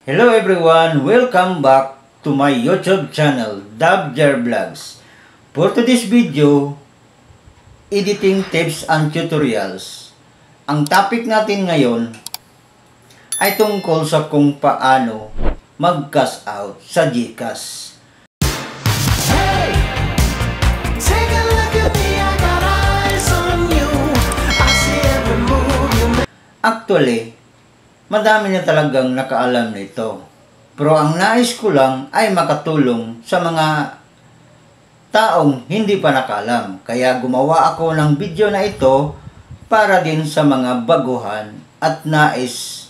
Hello everyone! Welcome back to my YouTube channel, Dabjar Vlogs. For today's video, editing tips and tutorials. Ang topic natin ngayon ay tungkol sa kung paano mag-cash out sa GCash. Actually, madami na talagang nakaalam nito. Pero ang nais ko lang ay makatulong sa mga taong hindi pa nakaalam. Kaya gumawa ako ng video na ito para din sa mga baguhan at nais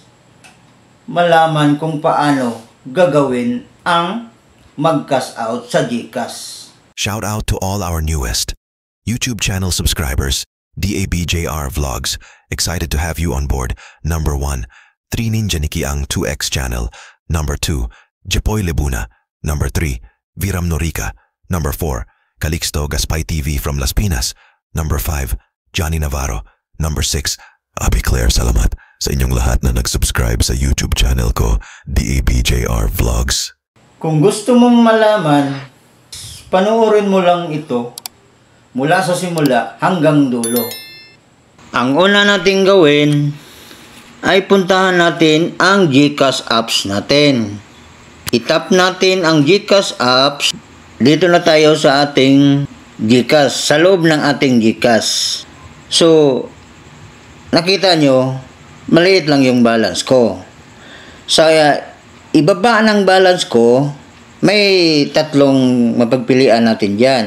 malaman kung paano gagawin ang mag-cash out sa GCash. Shout out to all our newest YouTube channel subscribers, DABJR Vlogs. Excited to have you on board. Number 1, 3 Ninja Nikki ang 2X channel. Number 2, Jepoy Lebuna. Number 3, Viram Norica. Number 4, Calixto Gaspay TV from Las Pinas. Number 5, Johnny Navarro. Number 6, Abi Claire. Salamat sa inyong lahat na nag-subscribe sa YouTube channel ko, DABJR Vlogs. Kung gusto mong malaman, panoorin mo lang ito mula sa simula hanggang dulo. Ang una nating gawin ay puntahan natin ang GCash apps natin. I-tap natin ang GCash apps. Dito na tayo sa ating GCash, sa loob ng ating GCash. So, nakita nyo, maliit lang yung balance ko. Sa ibaba ng balance ko, may tatlong mapagpilian natin dyan.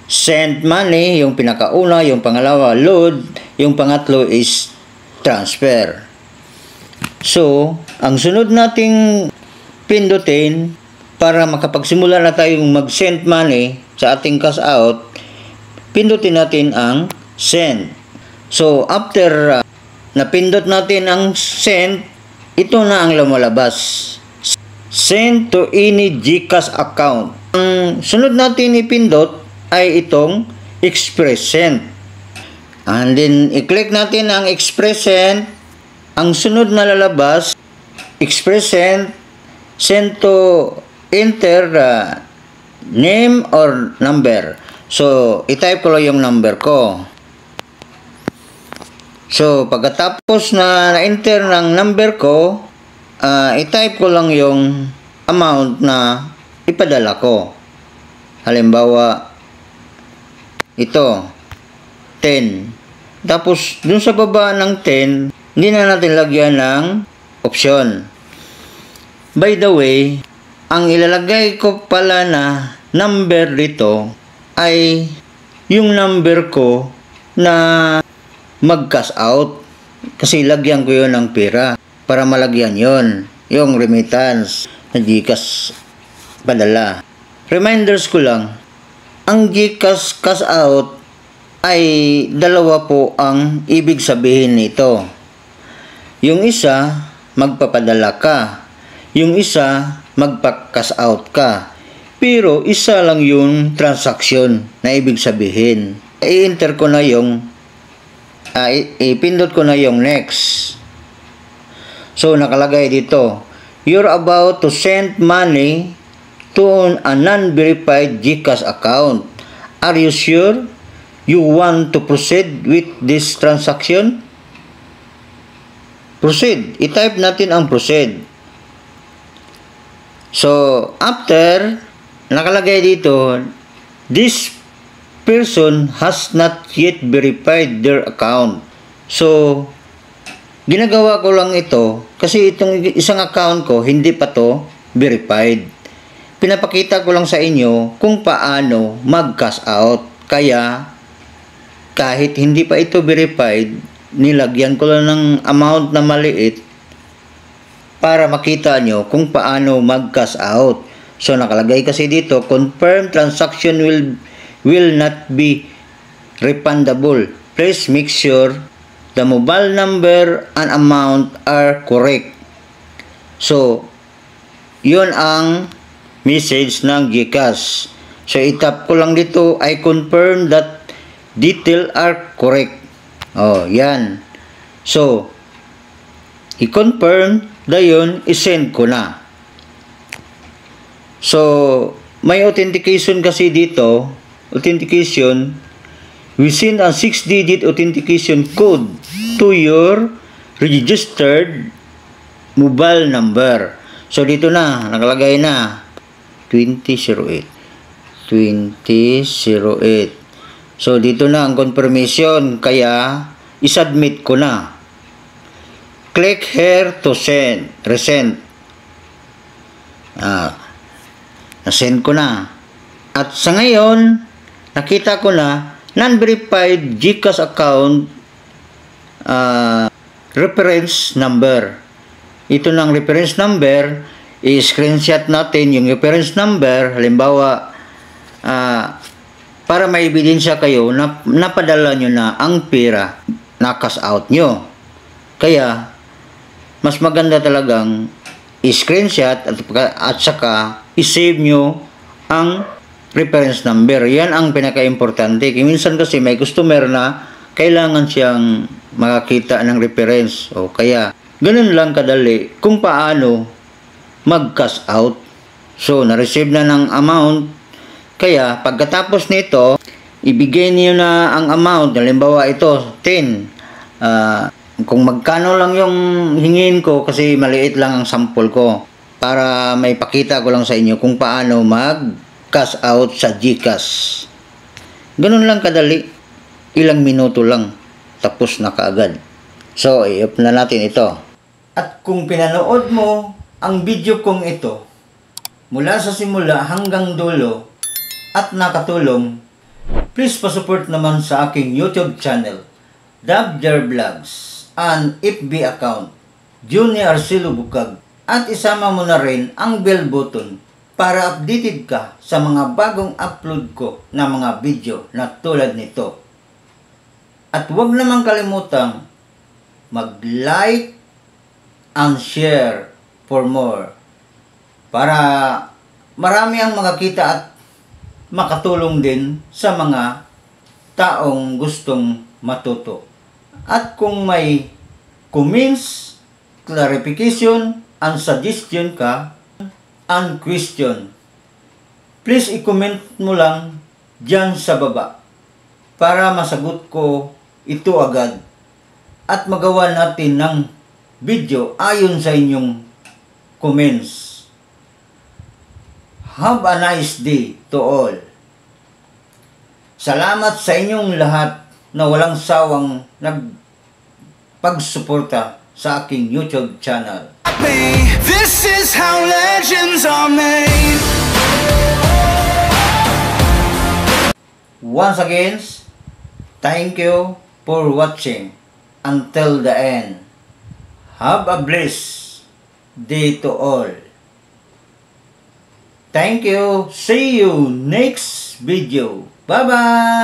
Send money, yung pinakauna, yung pangalawa, load, yung pangatlo is transfer. So, ang sunod nating pindutin para makapagsimula na tayong mag-send money sa ating cash out, pindutin natin ang send. So, after napindot natin ang send, ito na ang lumalabas. Send to any GCash account. Ang sunod natin ipindot ay itong Express Send. And then, i-click natin ang Express Send. Ang sunod na lalabas, Express Send, send to enter name or number. So, i-type ko lang yung number ko. So, pagkatapos na na-enter ng number ko, i-type ko lang yung amount na ipadala ko. Halimbawa, ito, 10. Tapos, dun sa baba ng 10, hindi na natin lagyan ng option. By the way, ang ilalagay ko pala na number dito ay yung number ko na mag-cash out. Kasi lagyan ko yun ng pera para malagyan yon, yung remittance na GCash padala. Reminders ko lang, ang GCash cash out ay dalawa po ang ibig sabihin nito. Yung isa, magpapadala ka. Yung isa, magpa-cash out ka. Pero isa lang yung transaction na ibig sabihin. I-enter ko na yung, ipindot ko na yung next. So, nakalagay dito, you're about to send money to a non-verified GCash account. Are you sure you want to proceed with this transaction? Proceed. I-type natin ang proceed. So, after, nakalagay dito, this person has not yet verified their account. So, ginagawa ko lang ito kasi itong isang account ko, hindi pa to verified. Pinapakita ko lang sa inyo kung paano mag-cash out. Kaya, kahit hindi pa ito verified, nilagyan ko lang ng amount na maliit para makita nyo kung paano mag-cash out. So, nakalagay kasi dito, confirm transaction will not be refundable. Please make sure the mobile number and amount are correct. So, yun ang message ng GCash. So, itap ko lang dito, I confirm that details are correct. Oh, yan. So, i-confirm, dayon, isend ko na. So, may authentication kasi dito. Authentication. We send a 6-digit authentication code to your registered mobile number. So, dito na. Nakalagay na. 2008. 2008. So, dito na ang confirmation. Kaya, isubmit ko na. Click here to send. Resend. Na-send ko na. At sa ngayon, nakita ko na non-verified GCash account reference number. Ito ng reference number, i-screenshot natin yung reference number, halimbawa, para may ebidensya kayo na napadala nyo na ang pera na cash out nyo. Kaya, mas maganda talagang i-screenshot at saka i-save nyo ang reference number. Yan ang pinaka-importante. Minsan kasi may customer na kailangan siyang makakita ng reference. O kaya, ganun lang kadali kung paano mag-cash out. So, na-receive na ng amount. Kaya, pagkatapos nito, ibigay niyo na ang amount. Halimbawa ito, 10. Kung magkano lang yung hingin ko kasi maliit lang ang sample ko para may pakita ko lang sa inyo kung paano mag-cash out sa GCash. Ganun lang kadali. Ilang minuto lang. Tapos na kaagad. So, i-up na natin ito. At kung pinanood mo ang video kong ito mula sa simula hanggang dulo at nakatulong, please pasupport naman sa aking YouTube channel, Dabjar Vlogs, and FB account, Junior Arcelo Bukag, at isama mo na rin ang bell button para updated ka sa mga bagong upload ko na mga video na tulad nito. At huwag naman kalimutang mag-like and share for more para marami ang makakita at makatulong din sa mga taong gustong matuto. At kung may comments, clarification, and suggestion ka, and question, please i-comment mo lang dyan sa baba para masagot ko ito agad at magawa natin ng video ayon sa inyong comments. Have a nice day to all. Salamat sa inyong lahat na walang sawang nagpagsuporta sa aking YouTube channel. This is how legends are made. Once again, thank you for watching until the end. Have a blessed day to all. Thank you. See you next video. Bye-bye.